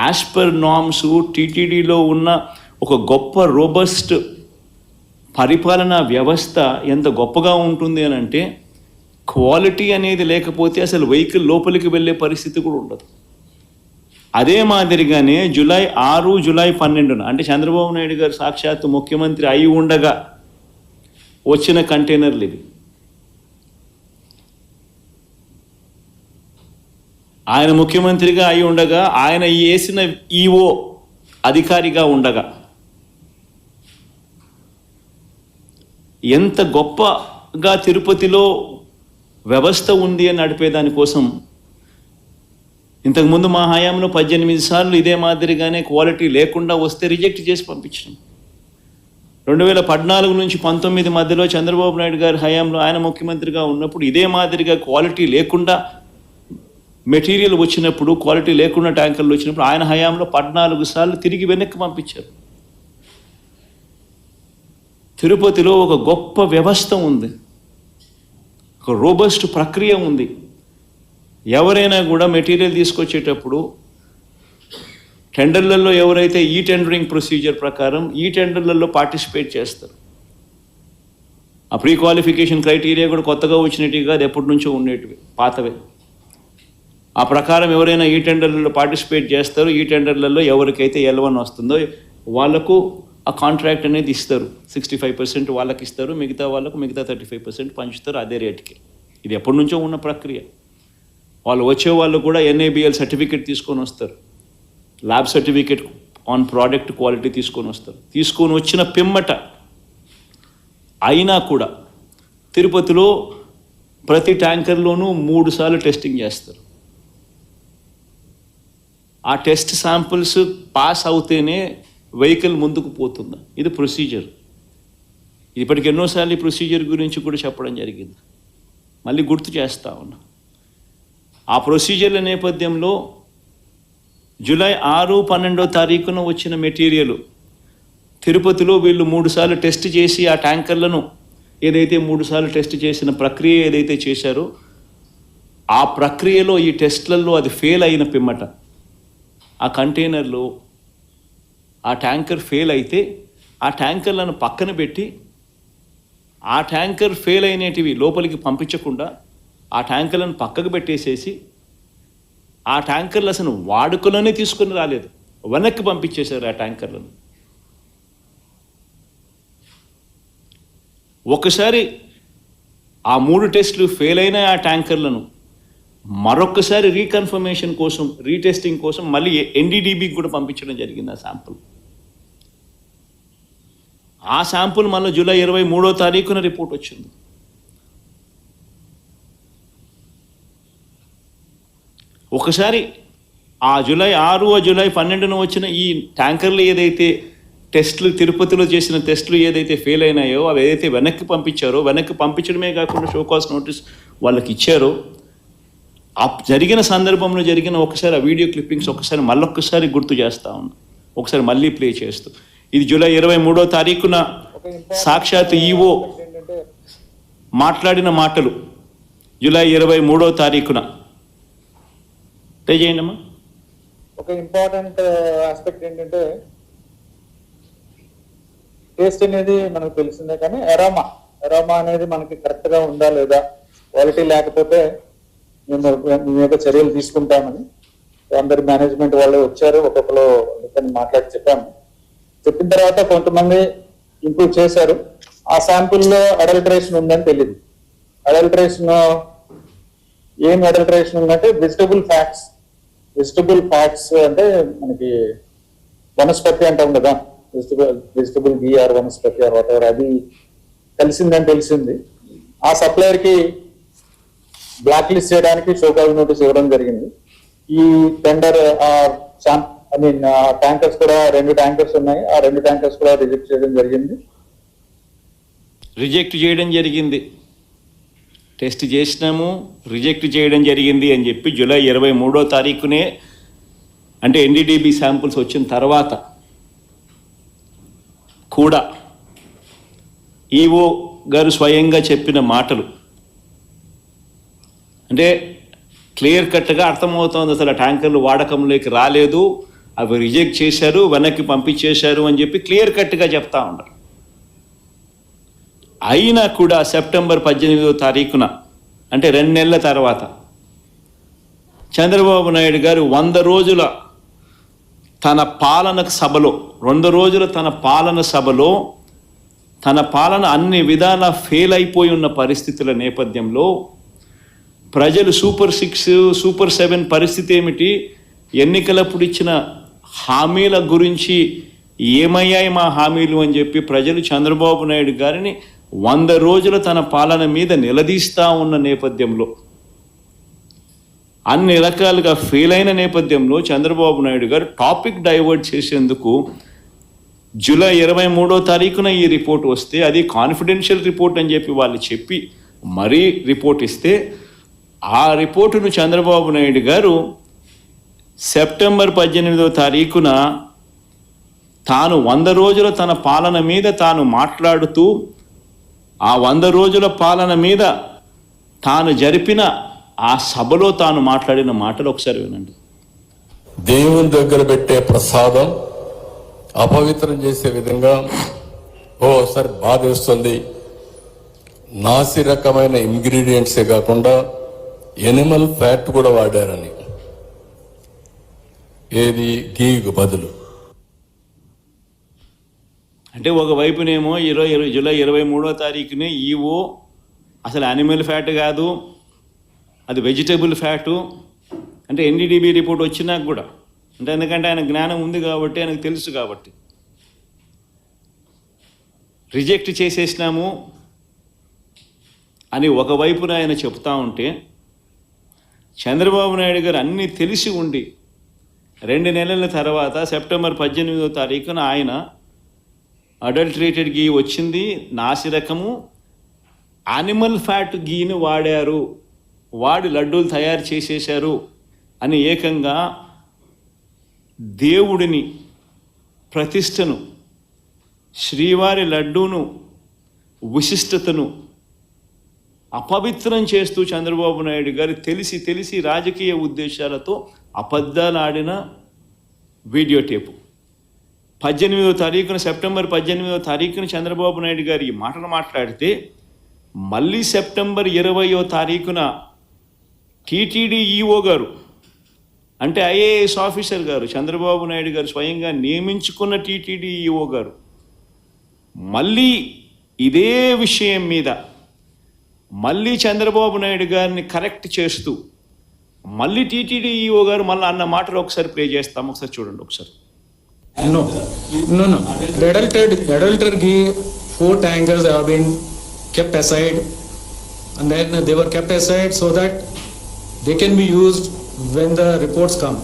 As per norms టీటీడీలో ఉన్న ఒక గొప్ప రోబస్ట్ పరిపాలనా వ్యవస్థ ఎంత గొప్పగా ఉంటుంది అని అంటే క్వాలిటీ అనేది లేకపోతే అసలు వెహికల్ లోపలికి వెళ్ళే పరిస్థితి కూడా ఉండదు. అదే మాదిరిగానే జూలై 6, జూలై 12 అంటే చంద్రబాబు నాయుడు గారు సాక్షాత్తు ముఖ్యమంత్రి అయి ఉండగా వచ్చిన కంటైనర్లు ఇవి. ఆయన ముఖ్యమంత్రిగా అయి ఉండగా, ఆయన వేసిన ఈఓ అధికారిగా ఉండగా ఎంత గొప్పగా తిరుపతిలో వ్యవస్థ ఉంది అని నడిపేదానికోసం ఇంతకుముందు మా హయాంలో 18 సార్లు ఇదే మాదిరిగానే క్వాలిటీ లేకుండా వస్తే రిజెక్ట్ చేసి పంపించినాం. 2014 నుంచి 19 మధ్యలో చంద్రబాబు నాయుడు గారి హయాంలో ఆయన ముఖ్యమంత్రిగా ఉన్నప్పుడు ఇదే మాదిరిగా క్వాలిటీ లేకుండా మెటీరియల్ వచ్చినప్పుడు, క్వాలిటీ లేకుండా ట్యాంకర్లు వచ్చినప్పుడు ఆయన హయాంలో 14 సార్లు తిరిగి వెనక్కి పంపించారు. తిరుపతిలో ఒక గొప్ప వ్యవస్థ ఉంది, ఒక రోబస్ట్ ప్రక్రియ ఉంది. ఎవరైనా కూడా మెటీరియల్ తీసుకొచ్చేటప్పుడు టెండర్లలో ఎవరైతే ఈ టెండరింగ్ ప్రొసీజర్ ప్రకారం ఈ టెండర్లలో పార్టిసిపేట్ చేస్తారు, ఆ ప్రీ క్వాలిఫికేషన్ క్రైటీరియా కూడా కొత్తగా వచ్చినట్టు కాదు, ఎప్పటి నుంచో ఉండేటివి, పాతవే. ఆ ప్రకారం ఎవరైనా ఈ టెండర్లలో పార్టిసిపేట్ చేస్తారు. ఈ టెండర్లలో ఎవరికైతే L1 వస్తుందో వాళ్లకు ఆ కాంట్రాక్ట్ అనేది ఇస్తారు. 65% వాళ్ళకి ఇస్తారు, మిగతా వాళ్ళకు మిగతా 35% పంచుతారు అదే రేటుకి. ఇది ఎప్పటి నుంచో ఉన్న ప్రక్రియ. వాళ్ళు వచ్చే వాళ్ళు కూడా NABL సర్టిఫికేట్ తీసుకొని వస్తారు, lab certificate on product quality తీసుకొని వస్తారు. తీసుకొని వచ్చిన పిమ్మట అయినా కూడా తిరుపతిలో ప్రతి ట్యాంకర్లోనూ 3 సార్లు టెస్టింగ్ చేస్తారు. ఆ టెస్ట్ శాంపుల్స్ పాస్ అవుతేనే వెహికల్ ముందుకు పోతుంది. ఇది ప్రొసీజర్. ఇప్పటికి ఎన్నోసార్లు ఈ ప్రొసీజర్ గురించి కూడా చెప్పడం జరిగింది, మళ్ళీ గుర్తు చేస్తా ఉన్నా. ఆ ప్రొసీజర్ల నేపథ్యంలో జూలై 6, 12 వచ్చిన మెటీరియల్ తిరుపతిలో వీళ్ళు 3 సార్లు టెస్ట్ చేసి ఆ ట్యాంకర్లను ఏదైతే 3 సార్లు టెస్ట్ చేసిన ప్రక్రియ ఏదైతే చేశారో ఆ ప్రక్రియలో ఈ టెస్ట్లలో అది ఫెయిల్ అయిన పిమ్మట ఆ కంటైనర్లో ఆ ట్యాంకర్ ఫెయిల్ అయితే ఆ ట్యాంకర్లను పక్కన పెట్టి ఆ ట్యాంకర్ ఫెయిల్ అయినటివి లోపలికి పంపించకుండా ఆ ట్యాంకర్లను పక్కకు పెట్టేసేసి ఆ ట్యాంకర్లు అసలు వాడుకలోనే తీసుకొని రాలేదు, వెనక్కి పంపించేశారు ఆ ట్యాంకర్లను. ఒకసారి ఆ 3 టెస్టులు ఫెయిల్ అయిన ఆ ట్యాంకర్లను మరొకసారి రీకన్ఫర్మేషన్ కోసం, రీటెస్టింగ్ కోసం మళ్ళీ NDDBకి కూడా పంపించడం జరిగింది ఆ శాంపుల్. ఆ శాంపుల్ మళ్ళీ జూలై 23 రిపోర్ట్ వచ్చింది. ఒకసారి ఆ జూలై 6, జూలై 12 వచ్చిన ఈ ట్యాంకర్లు ఏదైతే టెస్టులు తిరుపతిలో చేసిన టెస్టులు ఏదైతే ఫెయిల్ అయినాయో అవి ఏదైతే వెనక్కి పంపించారో, వెనక్కి పంపించడమే కాకుండా షోకాస్ నోటీస్ వాళ్ళకి ఇచ్చారో, ఆ జరిగిన సందర్భంలో జరిగిన ఒకసారి ఆ వీడియో క్లిప్పింగ్స్ ఒకసారి మళ్ళొక్కసారి గుర్తు చేస్తా ఉన్నా, ఒకసారి మళ్ళీ ప్లే చేస్తూ. ఇది జూలై 23 సాక్షాత్ ఈఓ మాట్లాడిన మాటలు. జూలై 23 ప్లే చేయండి అమ్మా. ఒక ఇంపార్టెంట్ ఆస్పెక్ట్ ఏంటంటే టేస్ట్ అనేది మనకు తెలిసిందే, కానీ ఎరోమా అనేది మనకి కరెక్ట్ గా ఉందా లేదా, క్వాలిటీ లేకపోతే మేము చర్యలు తీసుకుంటామని అందరి మేనేజ్మెంట్ వాళ్ళు వచ్చారు, ఒక్కొక్కరు మాట్లాడి చెప్పిన తర్వాత కొంతమంది ఇంప్రూవ్ చేశారు. ఆ శాంపుల్లో అడల్టరేషన్ ఉందని తెలియదు. అడల్టరేషన్ ఉందంటే వెజిటబుల్ ఫ్యాట్స్ అంటే మనకి వనస్పతి అంటాం కదా, vegetable ghee or vanaspati or whatever, అది కలిసిందని తెలిసింది. ఆ సప్లయర్ కి బ్లాక్ లిస్ట్ చేయడానికి షోకాజ్ నోటీస్ ఇవ్వడం జరిగింది. ఈ టెండర్ ట్యాంకర్స్ కూడా 2 ట్యాంకర్స్ ఉన్నాయి, ఆ 2 ట్యాంకర్స్ కూడా రిజెక్ట్ చేయడం జరిగింది. టెస్ట్ చేసినాము, రిజెక్ట్ చేయడం జరిగింది అని చెప్పి జూలై 23 అంటే NDDB శాంపుల్స్ వచ్చిన తర్వాత కూడా ఈఓ గారు స్వయంగా చెప్పిన మాటలు అంటే క్లియర్ కట్గా అర్థమవుతోంది. అసలు ట్యాంకర్లు వాడకంలోకి రాలేదు, అవి రిజెక్ట్ చేశారు, వెనక్కి పంపించేశారు అని చెప్పి క్లియర్ కట్గా చెప్తా ఉన్నారు. అయినా కూడా సెప్టెంబర్ 18వ తారీఖున అంటే 2 నెలల తర్వాత చంద్రబాబు నాయుడు గారు 100 రోజుల తన పాలన సభలో 2 రోజుల తన పాలన సభలో తన పాలన అన్ని విధాల ఫెయిల్ అయిపోయి ఉన్న పరిస్థితుల నేపథ్యంలో ప్రజలు సూపర్ 6, సూపర్ 7 పరిస్థితి ఏమిటి, ఎన్నికలప్పుడు ఇచ్చిన హామీల గురించి ఏమయ్యాయి మా హామీలు అని చెప్పి ప్రజలు చంద్రబాబు నాయుడు గారిని 100 రోజుల తన పాలన మీద నిలదీస్తూ ఉన్న నేపథ్యంలో, అన్ని రకాలుగా ఫెయిల్ అయిన నేపథ్యంలో చంద్రబాబు నాయుడు గారు టాపిక్ డైవర్ట్ చేసేందుకు జూలై 23వ తారీఖున ఈ రిపోర్ట్ వస్తే అది కాన్ఫిడెన్షియల్ రిపోర్ట్ అని చెప్పి వాళ్ళు చెప్పి మరీ రిపోర్ట్ ఇస్తే ఆ రిపోర్టును చంద్రబాబు నాయుడు గారు సెప్టెంబర్ 18వ తారీఖున తాను 100 రోజుల తన పాలన మీద తాను మాట్లాడుతూ ఆ 100 రోజుల పాలన మీద తాను జరిపిన ఆ సభలో తాను మాట్లాడిన మాటలు ఒకసారి వినండి. దేవుని దగ్గర పెట్టే ప్రసాదం అపవిత్రం చేసే విధంగా ఓసారి బాధ వేస్తుంది. నాసి రకమైన ఇంగ్రీడియంట్సే కాకుండా ఎనిమల్ ఫ్యాట్ కూడా వాడారని, ఏది గీకు బదులు. అంటే ఒకవైపునేమో జూలై 23వ తారీఖునే ఈవో అసలు యానిమల్ ఫ్యాట్ కాదు, అది వెజిటబుల్ ఫ్యాటు అంటే ఎన్డీడీబీ రిపోర్ట్ వచ్చినాక కూడా, అంటే ఎందుకంటే ఆయన జ్ఞానం ఉంది కాబట్టి, ఆయనకు తెలుసు కాబట్టి రిజెక్ట్ చేసేసినాము అని ఒకవైపున ఆయన చెప్తా ఉంటే, చంద్రబాబు నాయుడు గారు అన్నీ తెలిసి ఉండి 2 నెలల తర్వాత సెప్టెంబర్ 18వ తారీఖున ఆయన అడల్టరేటెడ్ గీ వచ్చింది, నాసిరకము యానిమల్ ఫ్యాట్ గీని వాడారు, వాడి లడ్డూలు తయారు చేసేశారు అని ఏకంగా దేవుడిని, ప్రతిష్టను, శ్రీవారి లడ్డూను, విశిష్టతను అపవిత్రం చేస్తూ చంద్రబాబు నాయుడు గారు తెలిసి తెలిసి రాజకీయ ఉద్దేశాలతో అబద్ధాలు ఆడిన వీడియో టేపు 18వ తారీఖున సెప్టెంబర్ 18వ తారీఖున చంద్రబాబు నాయుడు గారు ఈ మాటలు మాట్లాడితే, మళ్ళీ సెప్టెంబర్ 20వ తారీఖున టీటీడీ ఈఓ గారు అంటే ఐఏఎస్ ఆఫీసర్ గారు, చంద్రబాబు నాయుడు గారు స్వయంగా నియమించుకున్న టీటీడీ ఈఓ గారు మళ్ళీ ఇదే విషయం మీద మళ్ళీ చంద్రబాబు నాయుడు గారిని కరెక్ట్ చేస్తూ మళ్ళీ టీటీడీ ఈఓ గారు మళ్ళీ అన్న మాటలు ఒకసారి ప్లే చేస్తాం, ఒకసారి చూడండి ఒకసారి. No. The adulterated ghee, 4 tankers have been kept aside, and then they were kept aside so that they can be used when the reports come.